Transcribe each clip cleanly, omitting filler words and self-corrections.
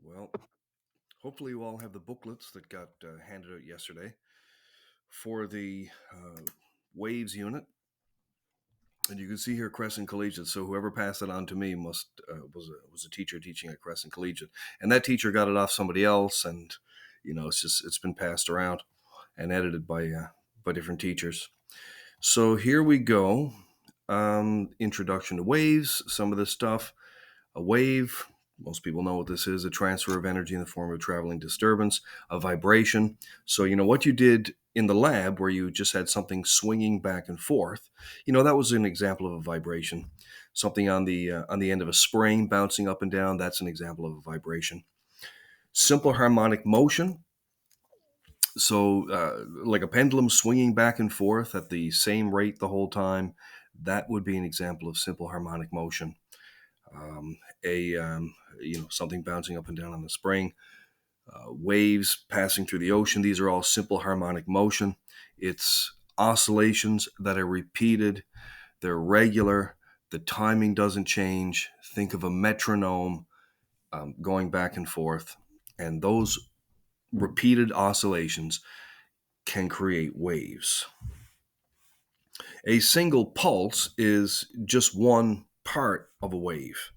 Well, hopefully you all have the booklets that got handed out yesterday for the waves unit. And you can see here Crescent Collegiate. So whoever passed it on to me was a teacher teaching at Crescent Collegiate, and that teacher got it off somebody else, and it's been passed around and edited by different teachers. So here we go. Introduction to waves. Some of this stuff. A wave. Most people know what this is, a transfer of energy in the form of traveling disturbance, a vibration. So, what you did in the lab where you just had something swinging back and forth, that was an example of a vibration. Something on the end of a spring bouncing up and down, that's an example of a vibration. Simple harmonic motion. So, like a pendulum swinging back and forth at the same rate the whole time, that would be an example of simple harmonic motion. Something bouncing up and down on the spring, waves passing through the ocean. These are all simple harmonic motion. It's oscillations that are repeated. They're regular. The timing doesn't change. Think of a metronome going back and forth. And those repeated oscillations can create waves. A single pulse is just one part of a wave.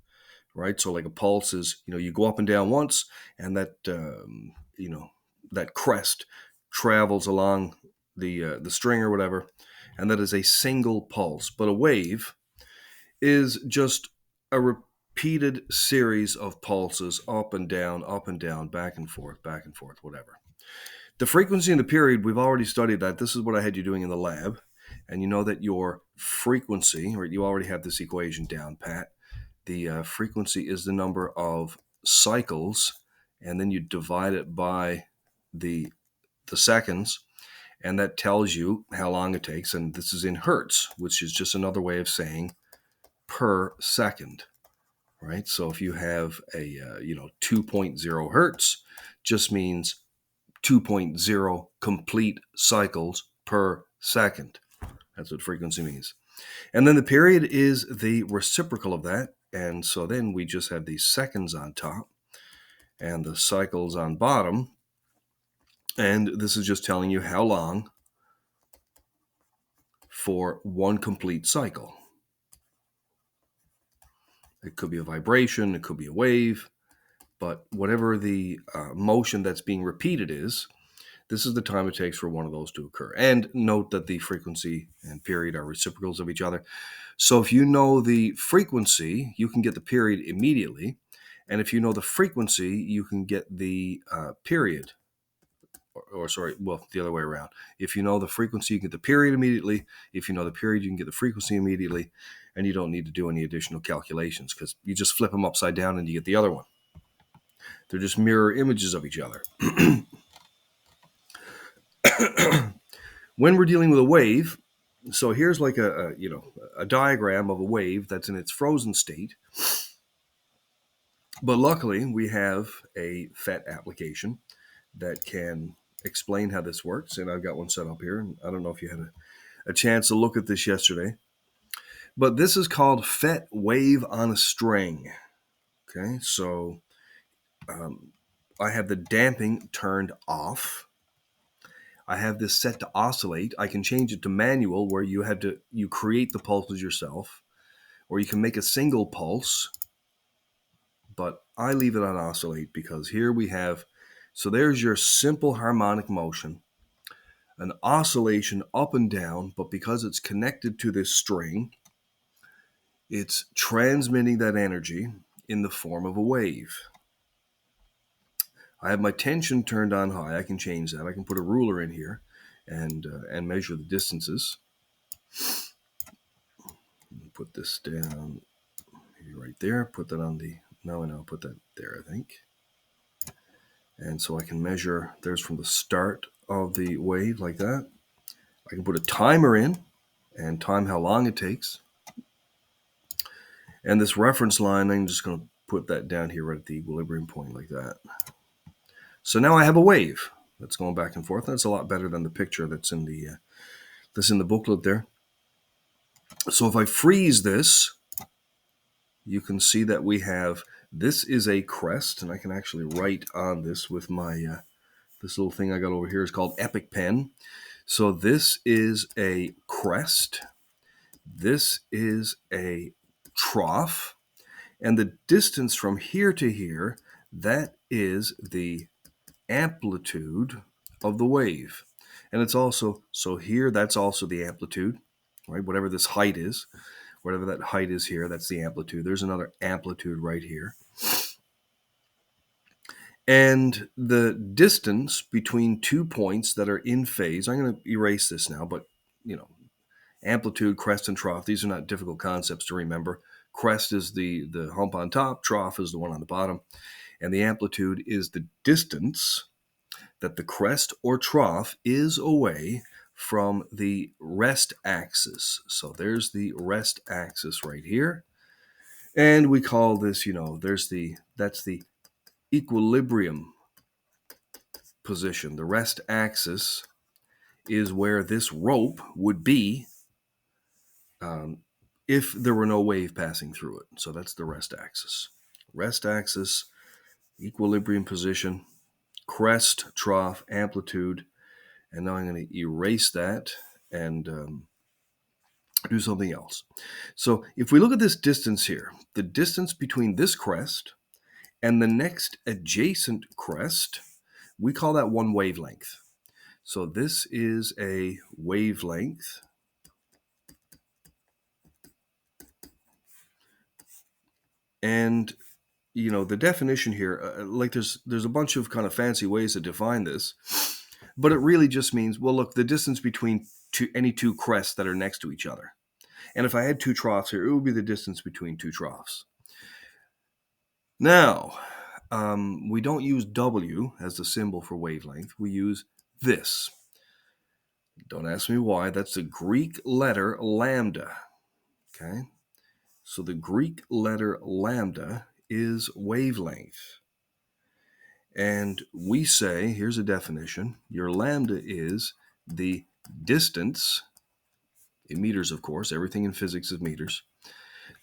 Right, so like a pulse is, you go up and down once, and that that crest travels along the string or whatever, and that is a single pulse. But a wave is just a repeated series of pulses up and down, back and forth, whatever. The frequency and the period, we've already studied that. This is what I had you doing in the lab, and you know that your frequency, or you already have this equation down pat. The frequency is the number of cycles, and then you divide it by the seconds, and that tells you how long it takes. And this is in hertz, which is just another way of saying per second, right? So if you have a 2.0 hertz, just means 2.0 complete cycles per second. That's what frequency means. And then the period is the reciprocal of that. And so then we just have these seconds on top and the cycles on bottom. And this is just telling you how long for one complete cycle. It could be a vibration, it could be a wave, but whatever the motion that's being repeated is, this is the time it takes for one of those to occur. And note that the frequency and period are reciprocals of each other. So if you know the frequency, you can get the period immediately. And if you know the frequency, you can get the period. The other way around. If you know the frequency, you can get the period immediately. If you know the period, you can get the frequency immediately. And you don't need to do any additional calculations because you just flip them upside down and you get the other one. They're just mirror images of each other. When we're dealing with a wave, so here's like a diagram of a wave that's in its frozen state. But luckily, we have a FET application that can explain how this works. And I've got one set up here. And I don't know if you had a chance to look at this yesterday. But this is called FET wave on a string. Okay, so I have the damping turned off. I have this set to oscillate. I can change it to manual where you create the pulses yourself, or you can make a single pulse, but I leave it on oscillate because here we have, so there's your simple harmonic motion, an oscillation up and down, but because it's connected to this string, it's transmitting that energy in the form of a wave. I have my tension turned on high. I can change that. I can put a ruler in here and measure the distances. Put this down right there. Put that on the, no, put that there, I think. And so I can measure, there's from the start of the wave like that. I can put a timer in and time how long it takes. And this reference line, I'm just going to put that down here right at the equilibrium point like that. So now I have a wave that's going back and forth. That's a lot better than the picture that's in the booklet there. So if I freeze this, you can see that we have, this is a crest, and I can actually write on this with my, this little thing I got over here is called Epic Pen. So this is a crest. This is a trough. And the distance from here to here, that is the amplitude of the wave. And it's also, so here, that's also the amplitude, right? Whatever this height is, whatever that height is here, that's the amplitude. There's another amplitude right here. And the distance between 2 points that are in phase, I'm going to erase this now, but, amplitude, crest, and trough, these are not difficult concepts to remember. Crest is the hump on top, trough is the one on the bottom, and the amplitude is the distance that the crest or trough is away from the rest axis. So there's the rest axis right here. And we call this, that's the equilibrium position. The rest axis is where this rope would be if there were no wave passing through it. So that's the rest axis. Rest axis, equilibrium position, crest, trough, amplitude. And now I'm going to erase that and do something else. So if we look at this distance here, the distance between this crest and the next adjacent crest, we call that one wavelength. So this is a wavelength. And, the definition here, like there's a bunch of kind of fancy ways to define this, but it really just means, well, look, the distance between any two crests that are next to each other. And if I had two troughs here, it would be the distance between two troughs. Now, we don't use W as the symbol for wavelength. We use this. Don't ask me why. That's the Greek letter lambda. Okay? So the Greek letter lambda is wavelength. And we say, here's a definition, your lambda is the distance, in meters of course, everything in physics is meters,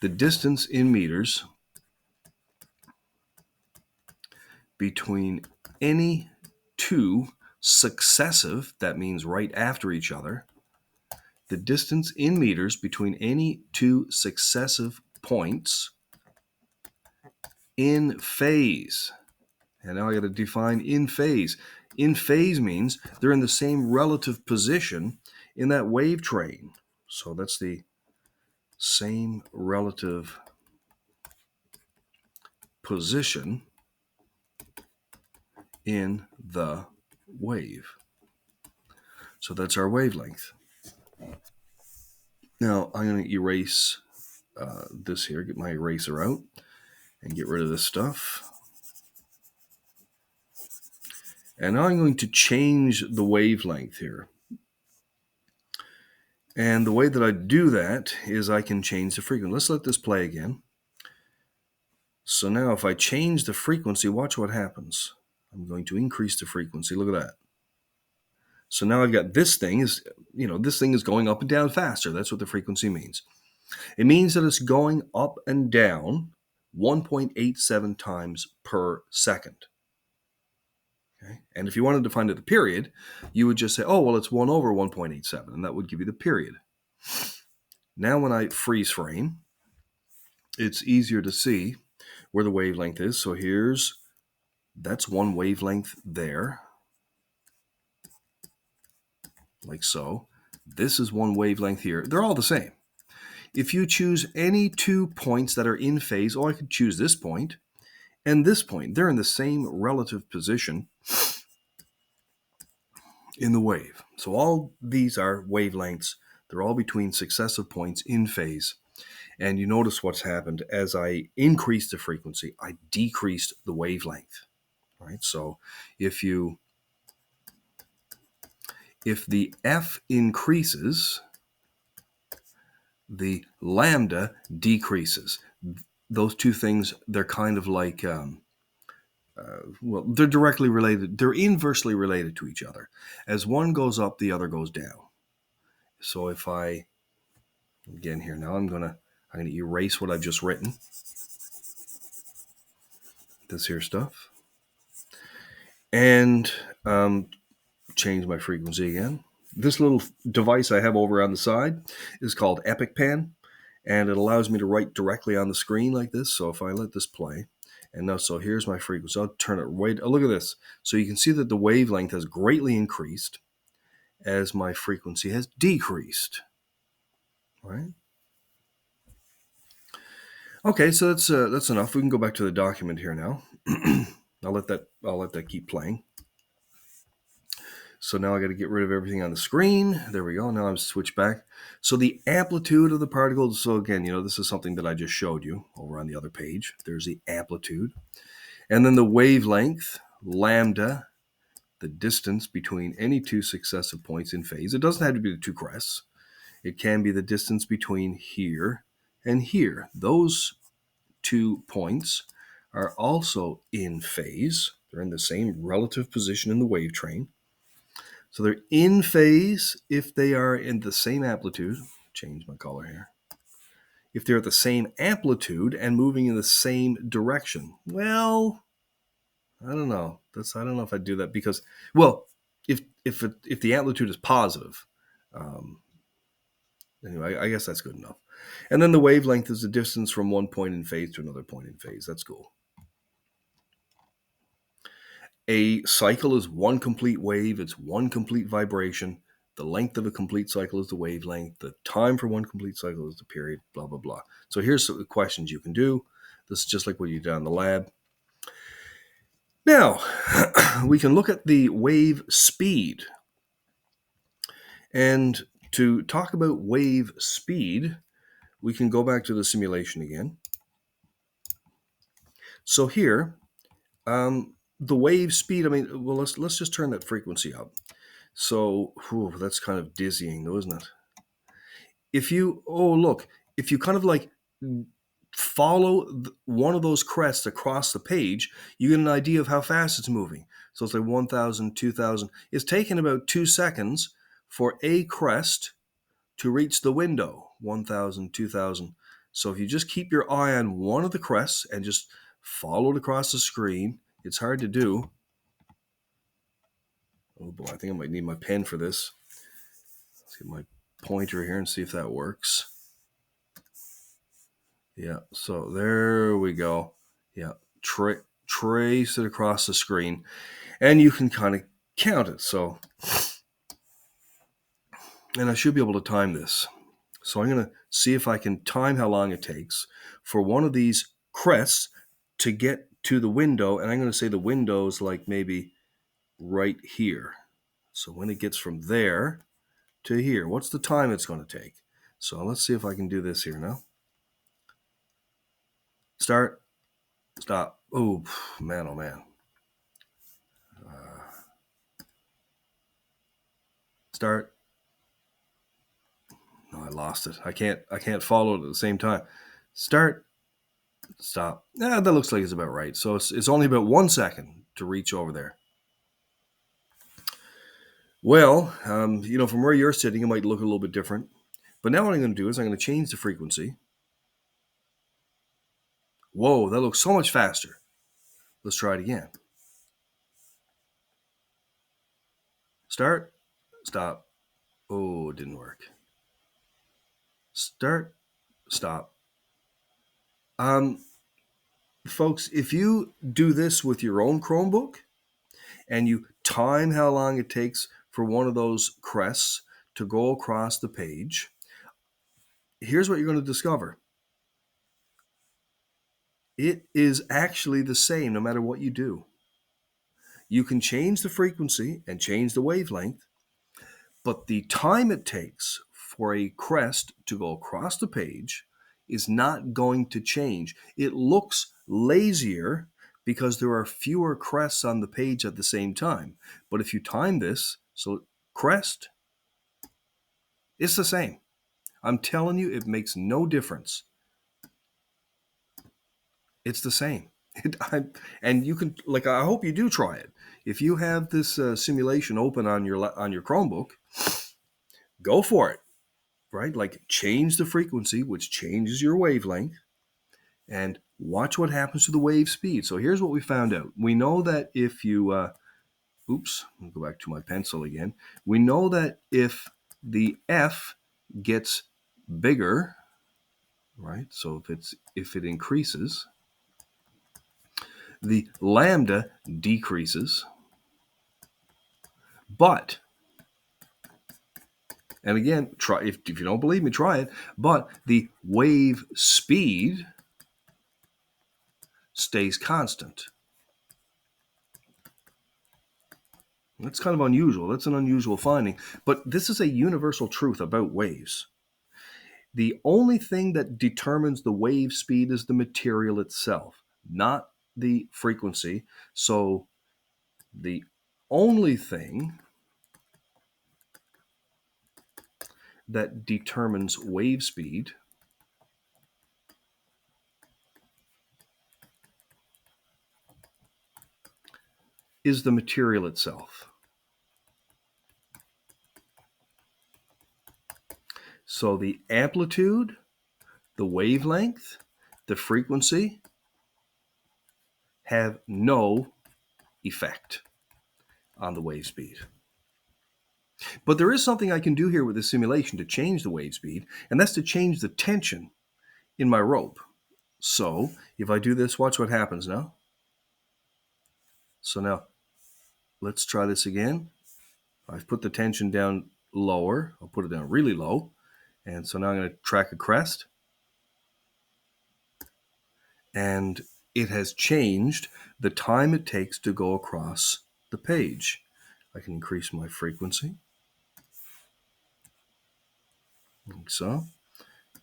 the distance in meters between any two successive, that means right after each other, the distance in meters between any two successive points in phase. And now I got to define in phase. In phase means they're in the same relative position in that wave train. So that's the same relative position in the wave. So that's our wavelength. Now I'm going to erase this here, get my eraser out and get rid of this stuff. And now I'm going to change the wavelength here. And the way that I do that is I can change the frequency. Let's let this play again. So now if I change the frequency, watch what happens. I'm going to increase the frequency. Look at that. So now I've got this thing is going up and down faster. That's what the frequency means. It means that it's going up and down 1.87 times per second. Okay? And if you wanted to find out the period, you would just say, oh, well, it's 1 over 1.87, and that would give you the period. Now when I freeze frame, it's easier to see where the wavelength is. So that's one wavelength there, like so. This is one wavelength here. They're all the same. If you choose any 2 points that are in phase, I could choose this point and this point. They're in the same relative position in the wave. So all these are wavelengths. They're all between successive points in phase. And you notice what's happened. As I increased the frequency, I decreased the wavelength. Right? So if the F increases, the lambda decreases. Those two things, they're kind of like, they're directly related. They're inversely related to each other. As one goes up, the other goes down. So if again here, now I'm going to erase what I've just written. this here stuff. And change my frequency again. This little device I have over on the side is called EpicPan, and it allows me to write directly on the screen like this. So if I let this play, and now, so here's my frequency. I'll turn it way. Oh, look at this. So you can see that the wavelength has greatly increased as my frequency has decreased. Right? Okay, so that's enough. We can go back to the document here now. I'll let that keep playing. So now I got to get rid of everything on the screen. There we go. Now I'm switched back. So the amplitude of the particles. So again, this is something that I just showed you over on the other page. There's the amplitude. And then the wavelength, lambda, the distance between any two successive points in phase. It doesn't have to be the two crests. It can be the distance between here and here. Those 2 points are also in phase. They're in the same relative position in the wave train. So they're in phase if they are in the same amplitude. Change my color here. If they're at the same amplitude and moving in the same direction. Well, I don't know. I don't know if I'd do that because, well, if the amplitude is positive, anyway, I guess that's good enough. And then the wavelength is the distance from one point in phase to another point in phase. That's cool. A cycle is one complete wave. It's one complete vibration. The length of a complete cycle is the wavelength. The time for one complete cycle is the period, blah, blah, blah. So here's some questions you can do. This is just like what you did in the lab. Now, we can look at the wave speed. And to talk about wave speed, we can go back to the simulation again. So here, the wave speed, well, let's just turn that frequency up. So, that's kind of dizzying, though, isn't it? If you kind of like follow one of those crests across the page, you get an idea of how fast it's moving. So it's like 1,000, 2,000. It's taken about 2 seconds for a crest to reach the window, 1,000, 2,000. So if you just keep your eye on one of the crests and just follow it across the screen, it's hard to do. Oh boy, I think I might need my pen for this. Let's get my pointer here and see if that works. Yeah, so there we go. Yeah, trace it across the screen, and you can kind of count it. So, and I should be able to time this. So I'm going to see if I can time how long it takes for one of these crests to get to the window, and I'm going to say the window's like maybe right here. So when it gets from there to here, what's the time it's going to take? So let's see if I can do this here now. Start, stop. Oh, man, oh, man. Start. No, I lost it. I can't follow it at the same time. Start, stop. That looks like it's about right. So it's only about 1 second to reach over there. Well, from where you're sitting, it might look a little bit different. But now what I'm going to do is I'm going to change the frequency. Whoa, that looks so much faster. Let's try it again. Start, stop. Oh, it didn't work. Start, stop. Folks, if you do this with your own Chromebook and you time how long it takes for one of those crests to go across the page, here's what you're going to discover. It is actually the same no matter what you do. You can change the frequency and change the wavelength, but the time it takes for a crest to go across the page is not going to change. It looks lazier because there are fewer crests on the page at the same time. But if you time this, so crest, it's the same. I'm telling you, it makes no difference. It's the same. And you can, I hope you do try it. If you have this simulation open on your Chromebook, go for it, right? Like change the frequency, which changes your wavelength, And watch what happens to the wave speed. So here's what we found out. We know that if you, oops, I'll go back to my pencil again. We know that if the F gets bigger, right? So if it increases, the lambda decreases. But, and again, try if you don't believe me, try it. But the wave speed stays constant. That's kind of unusual. That's an unusual finding. But this is a universal truth about waves. The only thing that determines the wave speed is the material itself, not the frequency. So the only thing that determines wave speed is the material itself. So the amplitude, the wavelength, the frequency have no effect on the wave speed. But there is something I can do here with the simulation to change the wave speed, and that's to change the tension in my rope. So if I do this, watch what happens now. So now let's try this again. I've put the tension down lower. I'll put it down really low. And so now I'm going to track a crest. And it has changed the time it takes to go across the page. I can increase my frequency, like so.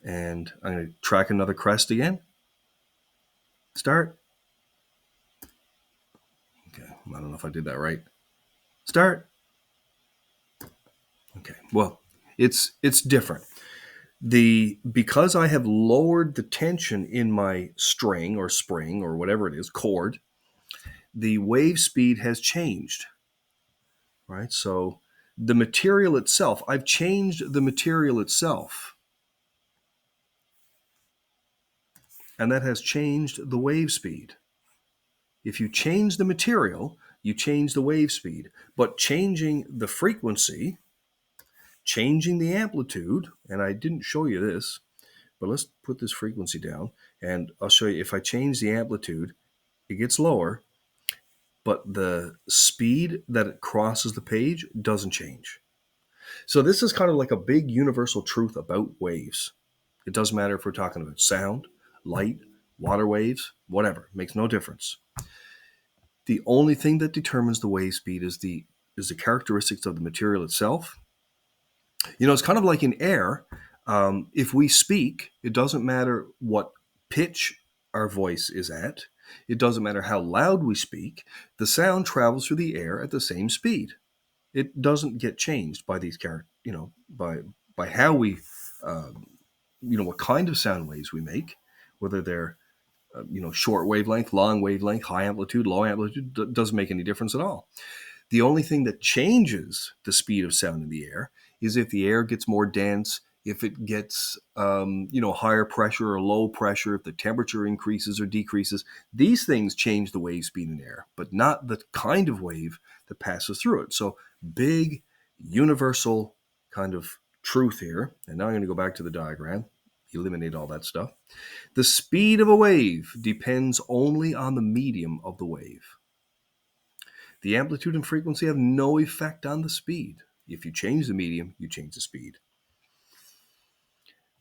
And I'm going to track another crest again. Start. Okay, I don't know if I did that right. Start. Okay, well, it's different. Because I have lowered the tension in my string or spring or whatever it is, cord, the wave speed has changed, right? So the material itself, I've changed the material itself, and that has changed the wave speed. If you change the material, you change the wave speed, but changing the frequency, changing the amplitude, and I didn't show you this, but let's put this frequency down, and I'll show you if I change the amplitude, it gets lower, but the speed that it crosses the page doesn't change. So this is kind of like a big universal truth about waves. It doesn't matter if we're talking about sound, light, water waves, whatever. It makes no difference. The only thing that determines the wave speed is the characteristics of the material itself. You know, it's kind of like in air. If we speak, it doesn't matter what pitch our voice is at. It doesn't matter how loud we speak. The sound travels through the air at the same speed. It doesn't get changed by these by how we, what kind of sound waves we make, whether they're short wavelength, long wavelength, high amplitude, low amplitude, doesn't make any difference at all. The only thing that changes the speed of sound in the air is if the air gets more dense, if it gets higher pressure or low pressure, if the temperature increases or decreases. These things change the wave speed in air, but not the kind of wave that passes through it. So big universal kind of truth here. And now I'm going to go back to the diagram, eliminate all that stuff. The speed of a wave depends only on the medium of the wave. The amplitude and frequency have no effect on the speed. If you change the medium, you change the speed.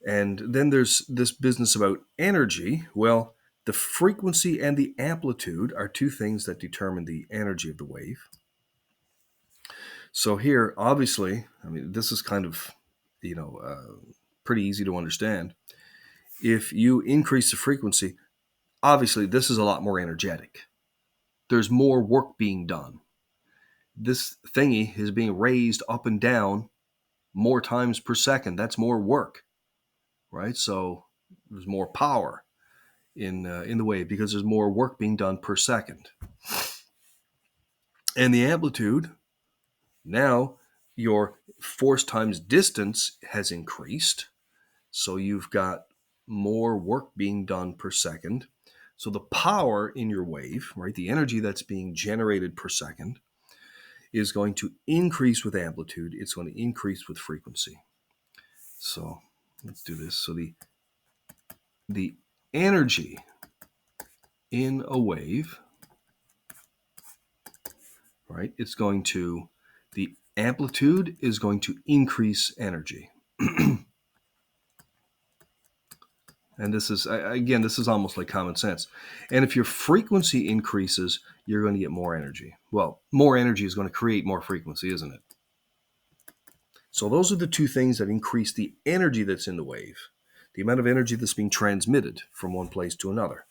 And then there's this business about energy. Well, the frequency and the amplitude are two things that determine the energy of the wave. So here, obviously, I mean, this is kind of, pretty easy to understand. If you increase the frequency, obviously, this is a lot more energetic. There's more work being done. This thingy is being raised up and down more times per second. That's more work, right? So there's more power in the wave because there's more work being done per second. And the amplitude, now your force times distance has increased. So you've got more work being done per second. So the power in your wave, right, the energy that's being generated per second, is going to increase with amplitude. It's going to increase with frequency. So let's do this. So the energy in a wave, right, it's going to, the amplitude is going to increase energy. And this is, again, this is almost like common sense. And if your frequency increases, you're going to get more energy. Well, more energy is going to create more frequency, isn't it? So those are the two things that increase the energy that's in the wave, the amount of energy that's being transmitted from one place to another.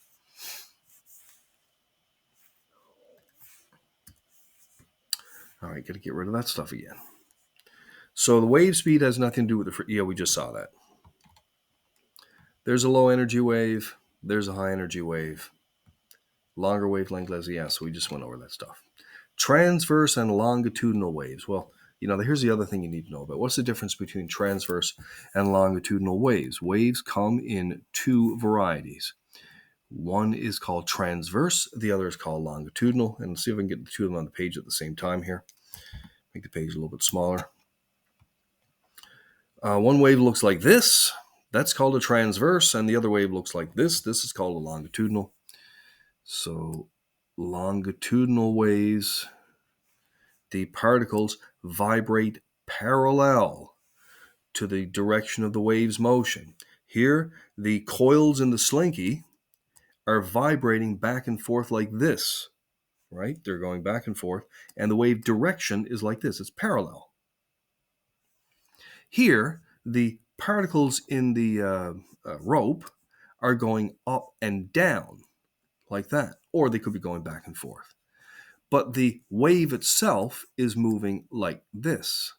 All right, got to get rid of that stuff again. So the wave speed has nothing to do with the, we just saw that. There's a low energy wave. There's a high energy wave. Longer wavelength, less, so we just went over that stuff. Transverse and longitudinal waves. Well, here's the other thing you need to know about. What's the difference between transverse and longitudinal waves? Waves come in two varieties. One is called transverse. The other is called longitudinal. And let's see if I can get the two of them on the page at the same time here. Make the page a little bit smaller. One wave looks like this. That's called a transverse. And the other wave looks like this. This is called a longitudinal. So longitudinal waves, the particles vibrate parallel to the direction of the wave's motion. Here, the coils in the slinky are vibrating back and forth like this, right? They're going back and forth, and the wave direction is like this. It's parallel. Here, the particles in the rope are going up and down like that, or they could be going back and forth. But the wave itself is moving like this.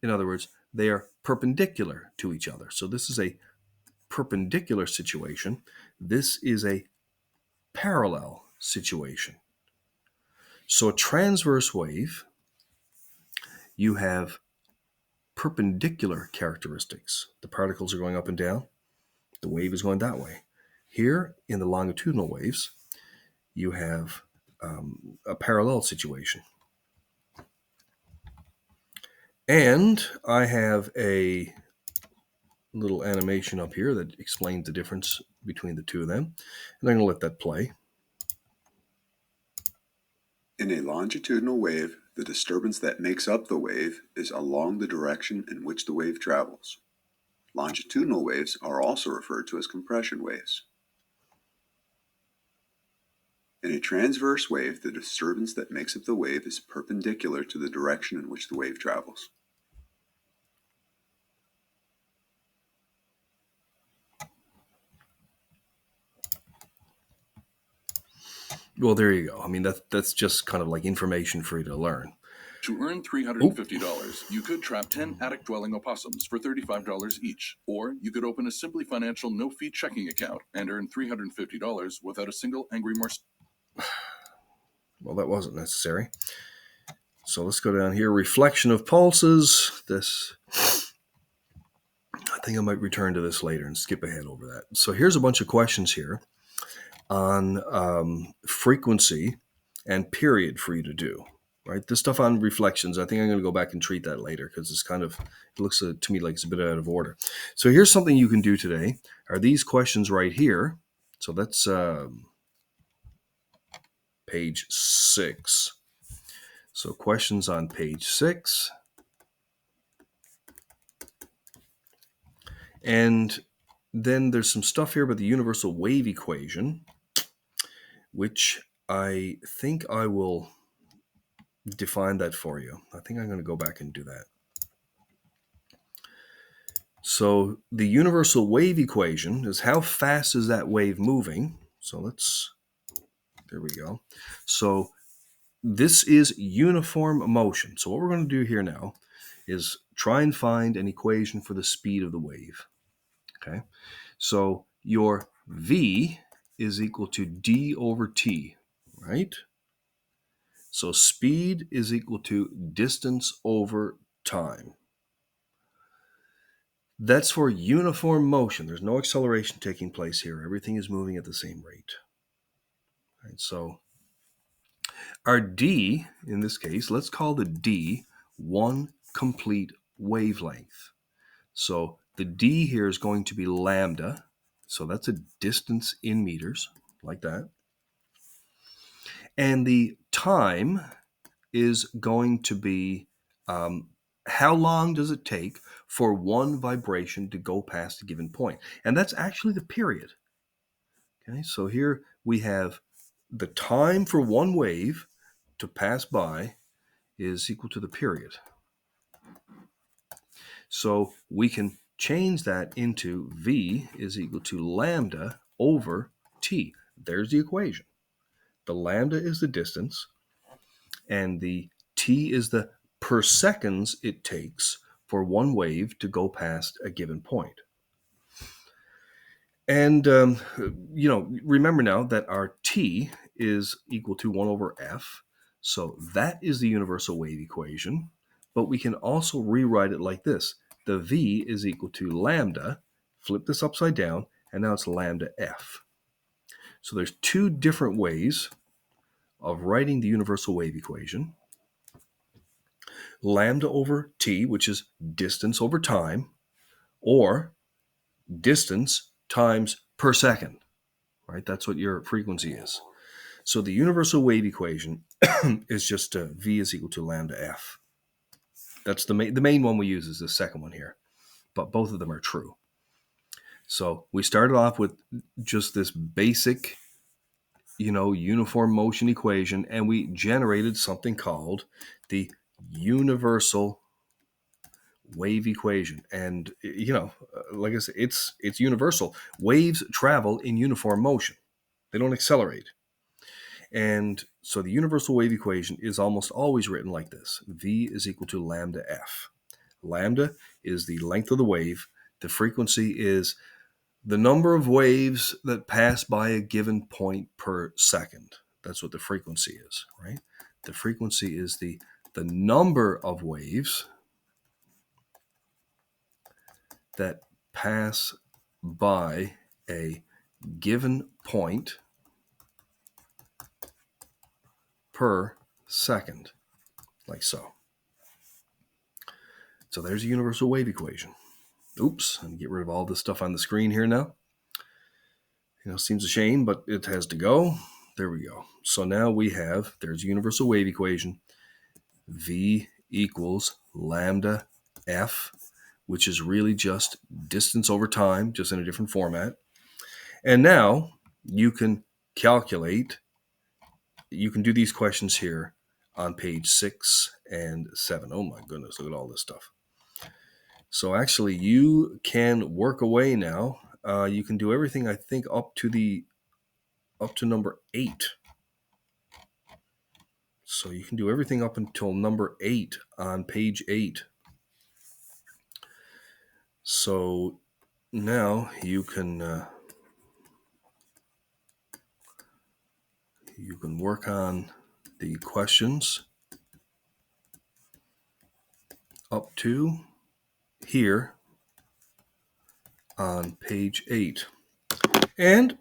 In other words, they are perpendicular to each other. So this is a perpendicular situation. This is a parallel situation. So a transverse wave, you have perpendicular characteristics. The particles are going up and down. The wave is going that way. Here in the longitudinal waves, you have a parallel situation. And I have a little animation up here that explains the difference between the two of them. And I'm going to let that play. In a longitudinal wave, the disturbance that makes up the wave is along the direction in which the wave travels. Longitudinal waves are also referred to as compression waves. In a transverse wave, the disturbance that makes up the wave is perpendicular to the direction in which the wave travels. Well, there you go. I mean, that's just kind of like information for you to learn. To earn $350, you could trap 10 attic-dwelling opossums for $35 each, or you could open a Simply Financial no-fee checking account and earn $350 without a single angry morsel. Well, that wasn't necessary. So let's go down here. Reflection of pulses. This, I think I might return to this later and skip ahead over that. So here's a bunch of questions here on frequency and period for you to do. Right, this stuff on reflections, I think I'm going to go back and treat that later because it's kind of, it looks to me like it's a bit out of order. So here's something you can do today. Are these questions right here? So that's page 6. So questions on page 6. And then there's some stuff here about the universal wave equation, which I think I will define that for you. I think I'm going to go back and do that. So the universal wave equation is how fast is that wave moving? So there we go. So this is uniform motion. So what we're going to do here now is try and find an equation for the speed of the wave. Okay. So your V is equal to D over T, right? So speed is equal to distance over time. That's for uniform motion. There's no acceleration taking place here. Everything is moving at the same rate. Right, so our D, in this case, let's call the D one complete wavelength. So the D here is going to be lambda. So that's a distance in meters, like that. And the time is going to be how long does it take for one vibration to go past a given point? And that's actually the period. Okay, so here we have the time for one wave to pass by is equal to the period. So we can change that into V is equal to lambda over T. There's the equation. The lambda is the distance, and the T is the per seconds it takes for one wave to go past a given point. And, remember now that our T is equal to 1 over F. So that is the universal wave equation. But we can also rewrite it like this. The V is equal to lambda. Flip this upside down, and now it's lambda F. So there's two different ways of writing the universal wave equation. Lambda over T, which is distance over time, or distance times per second, right? That's what your frequency is. So the universal wave equation is just V is equal to lambda F. That's the main one we use is the second one here, but both of them are true. So we started off with just this basic, uniform motion equation, and we generated something called the universal wave equation. And like I said, it's universal. Waves travel in uniform motion. They don't accelerate. And so the universal wave equation is almost always written like this. V is equal to lambda F. Lambda is the length of the wave. The frequency is the number of waves that pass by a given point per second. That's what the frequency is, right? The frequency is the number of waves that pass by a given point per second, like so. So there's a universal wave equation. Oops, I'm going to get rid of all this stuff on the screen here now. Seems a shame, but it has to go. There we go. So now there's a universal wave equation. V equals lambda F, which is really just distance over time, just in a different format. And now you can calculate, you can do these questions here on page 6 and 7. Oh my goodness, look at all this stuff. So actually you can work away now. You can do everything, I think, up to number 8. So you can do everything up until number 8 on page 8. So now you can work on the questions up to here on page 8. And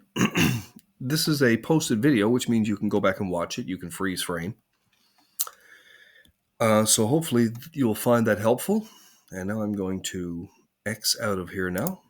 this is a posted video, which means you can go back and watch it. You can freeze frame. So hopefully you'll find that helpful. And now I'm going to X out of here now.